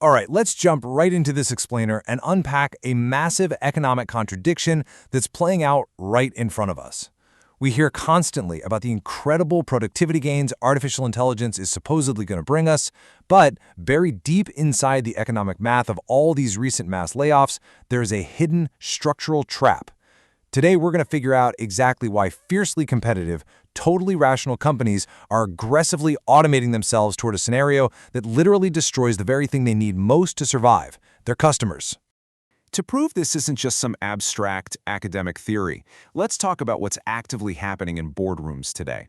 All right, let's jump right into this explainer and unpack a massive economic contradiction that's playing out right in front of us. We hear constantly about the incredible productivity gains artificial intelligence is supposedly going to bring us, but buried deep inside the economic math of all these recent mass layoffs, there's a hidden structural trap. Today, we're going to figure out exactly why fiercely competitive, totally rational companies are aggressively automating themselves toward a scenario that literally destroys the very thing they need most to survive, their customers. To prove this isn't just some abstract academic theory, let's talk about what's actively happening in boardrooms today.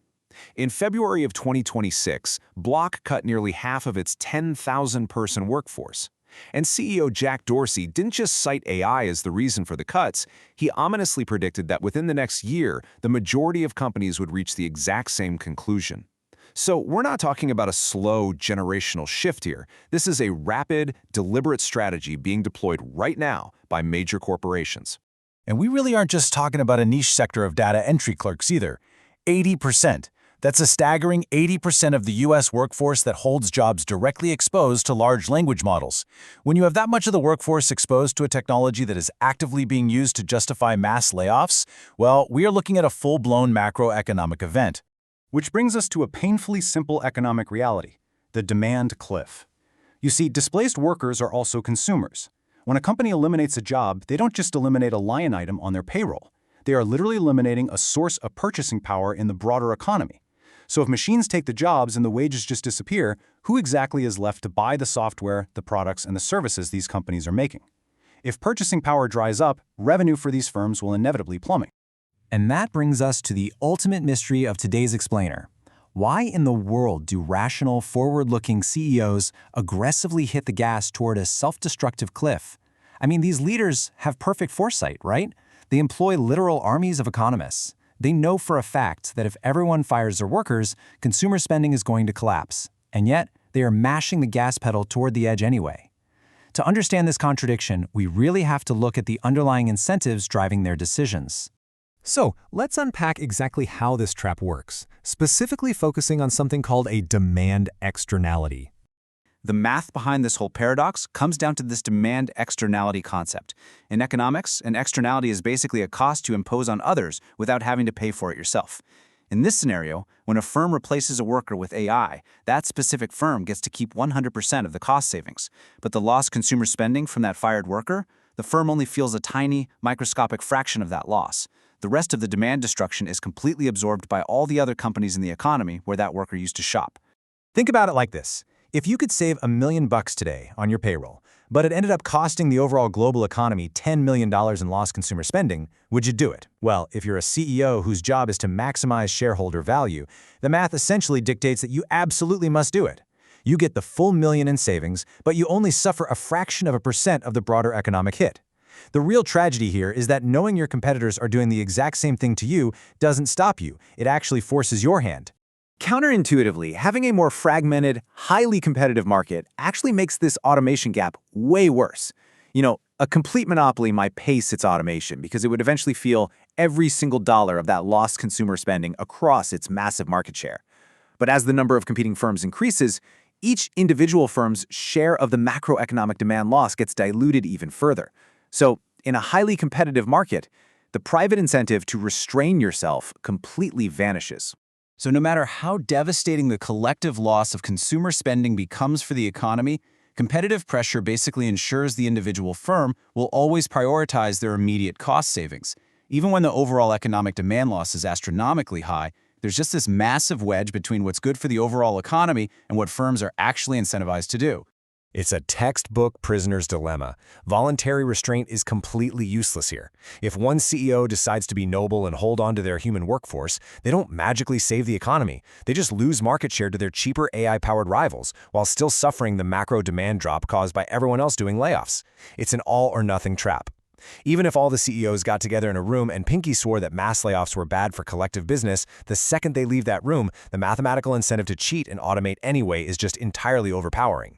In February of 2026, Block cut nearly half of its 10,000-person workforce. And CEO Jack Dorsey didn't just cite AI as the reason for the cuts, he ominously predicted that within the next year, the majority of companies would reach the exact same conclusion. So we're not talking about a slow generational shift here. This is a rapid, deliberate strategy being deployed right now by major corporations. And we really aren't just talking about a niche sector of data entry clerks either. 80%. That's a staggering 80% of the U.S. workforce that holds jobs directly exposed to large language models. When you have that much of the workforce exposed to a technology that is actively being used to justify mass layoffs, well, we are looking at a full-blown macroeconomic event. Which brings us to a painfully simple economic reality, the demand cliff. You see, displaced workers are also consumers. When a company eliminates a job, they don't just eliminate a line item on their payroll. They are literally eliminating a source of purchasing power in the broader economy. So if machines take the jobs and the wages just disappear, who exactly is left to buy the software, the products, and the services these companies are making? If purchasing power dries up, revenue for these firms will inevitably plummet. And that brings us to the ultimate mystery of today's explainer. Why in the world do rational, forward-looking CEOs aggressively hit the gas toward a self-destructive cliff? I mean, these leaders have perfect foresight, right? They employ literal armies of economists. They know for a fact that if everyone fires their workers, consumer spending is going to collapse. And yet, they are mashing the gas pedal toward the edge anyway. To understand this contradiction, we really have to look at the underlying incentives driving their decisions. So, let's unpack exactly how this trap works, specifically focusing on something called a demand externality. The math behind this whole paradox comes down to this demand externality concept. In economics, an externality is basically a cost you impose on others without having to pay for it yourself. In this scenario, when a firm replaces a worker with AI, that specific firm gets to keep 100% of the cost savings. But the lost consumer spending from that fired worker, the firm only feels a tiny, microscopic fraction of that loss. The rest of the demand destruction is completely absorbed by all the other companies in the economy where that worker used to shop. Think about it like this. If you could save $1 million today on your payroll, but it ended up costing the overall global economy $10 million in lost consumer spending, would you do it? Well, if you're a CEO whose job is to maximize shareholder value, the math essentially dictates that you absolutely must do it. You get the full $1 million in savings, but you only suffer a fraction of a percent of the broader economic hit. The real tragedy here is that knowing your competitors are doing the exact same thing to you doesn't stop you. It actually forces your hand. Counterintuitively, having a more fragmented, highly competitive market actually makes this automation gap way worse. A complete monopoly might pace its automation because it would eventually feel every single dollar of that lost consumer spending across its massive market share. But as the number of competing firms increases, each individual firm's share of the macroeconomic demand loss gets diluted even further. So, in a highly competitive market, the private incentive to restrain yourself completely vanishes. So no matter how devastating the collective loss of consumer spending becomes for the economy, competitive pressure basically ensures the individual firm will always prioritize their immediate cost savings. Even when the overall economic demand loss is astronomically high, there's just this massive wedge between what's good for the overall economy and what firms are actually incentivized to do. It's a textbook prisoner's dilemma. Voluntary restraint is completely useless here. If one CEO decides to be noble and hold on to their human workforce, they don't magically save the economy. They just lose market share to their cheaper AI-powered rivals, while still suffering the macro demand drop caused by everyone else doing layoffs. It's an all-or-nothing trap. Even if all the CEOs got together in a room and pinky swore that mass layoffs were bad for collective business, the second they leave that room, the mathematical incentive to cheat and automate anyway is just entirely overpowering.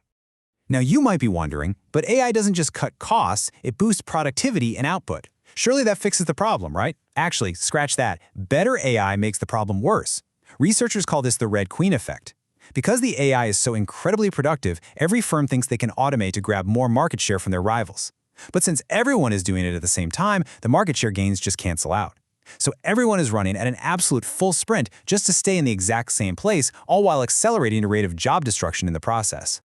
Now you might be wondering, but AI doesn't just cut costs, it boosts productivity and output. Surely that fixes the problem, right? Actually, scratch that. Better AI makes the problem worse. Researchers call this the Red Queen effect. Because the AI is so incredibly productive, every firm thinks they can automate to grab more market share from their rivals. But since everyone is doing it at the same time, the market share gains just cancel out. So everyone is running at an absolute full sprint just to stay in the exact same place, all while accelerating the rate of job destruction in the process.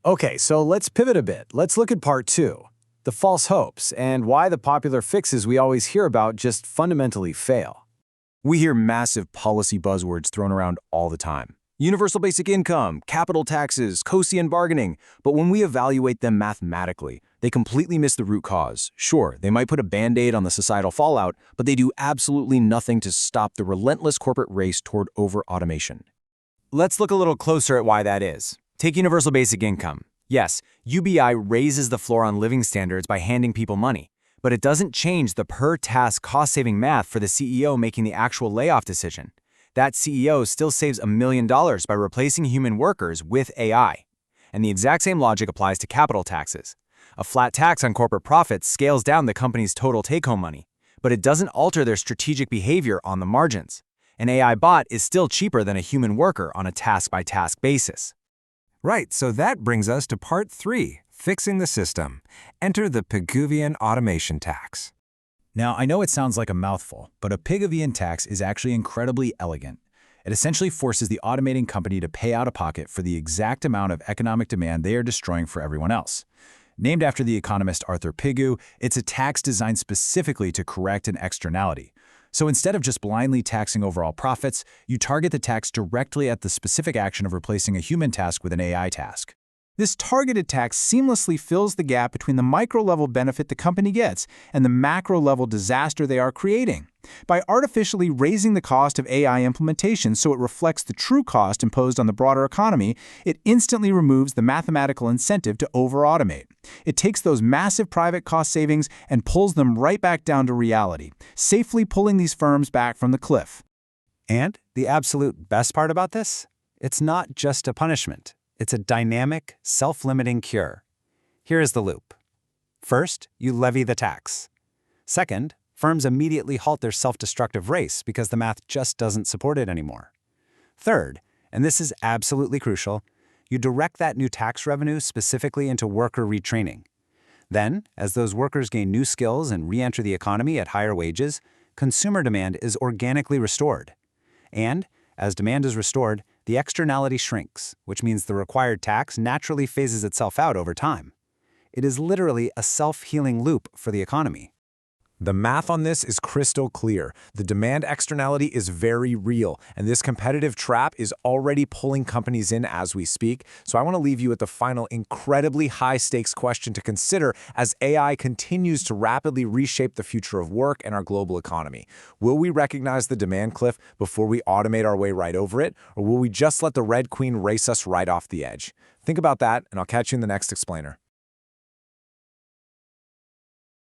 Okay, so let's pivot a bit. Let's look at part 2, the false hopes, and why the popular fixes we always hear about just fundamentally fail. We hear massive policy buzzwords thrown around all the time. Universal basic income, capital taxes, quotient bargaining. But when we evaluate them mathematically, they completely miss the root cause. Sure, they might put a band-aid on the societal fallout, but they do absolutely nothing to stop the relentless corporate race toward over-automation. Let's look a little closer at why that is. Take universal basic income. Yes, UBI raises the floor on living standards by handing people money, but it doesn't change the per-task cost-saving math for the CEO making the actual layoff decision. That CEO still saves $1 million by replacing human workers with AI. And the exact same logic applies to capital taxes. A flat tax on corporate profits scales down the company's total take-home money, but it doesn't alter their strategic behavior on the margins. An AI bot is still cheaper than a human worker on a task-by-task basis. Right, so that brings us to part 3, fixing the system. Enter the Pigouvian automation tax. Now, I know it sounds like a mouthful, but a Pigouvian tax is actually incredibly elegant. It essentially forces the automating company to pay out of pocket for the exact amount of economic demand they are destroying for everyone else. Named after the economist Arthur Pigou, it's a tax designed specifically to correct an externality. So instead of just blindly taxing overall profits, you target the tax directly at the specific action of replacing a human task with an AI task. This targeted tax seamlessly fills the gap between the micro-level benefit the company gets and the macro-level disaster they are creating. By artificially raising the cost of AI implementation so it reflects the true cost imposed on the broader economy, it instantly removes the mathematical incentive to over-automate. It takes those massive private cost savings and pulls them right back down to reality, safely pulling these firms back from the cliff. And the absolute best part about this? It's not just a punishment. It's a dynamic, self-limiting cure. Here is the loop. First, you levy the tax. Second, firms immediately halt their self-destructive race because the math just doesn't support it anymore. Third, and this is absolutely crucial, you direct that new tax revenue specifically into worker retraining. Then, as those workers gain new skills and re-enter the economy at higher wages, consumer demand is organically restored. And, as demand is restored, the externality shrinks, which means the required tax naturally phases itself out over time. It is literally a self-healing loop for the economy. The math on this is crystal clear. The demand externality is very real, and this competitive trap is already pulling companies in as we speak. So I want to leave you with the final incredibly high-stakes question to consider as AI continues to rapidly reshape the future of work and our global economy. Will we recognize the demand cliff before we automate our way right over it, or will we just let the Red Queen race us right off the edge? Think about that, and I'll catch you in the next explainer.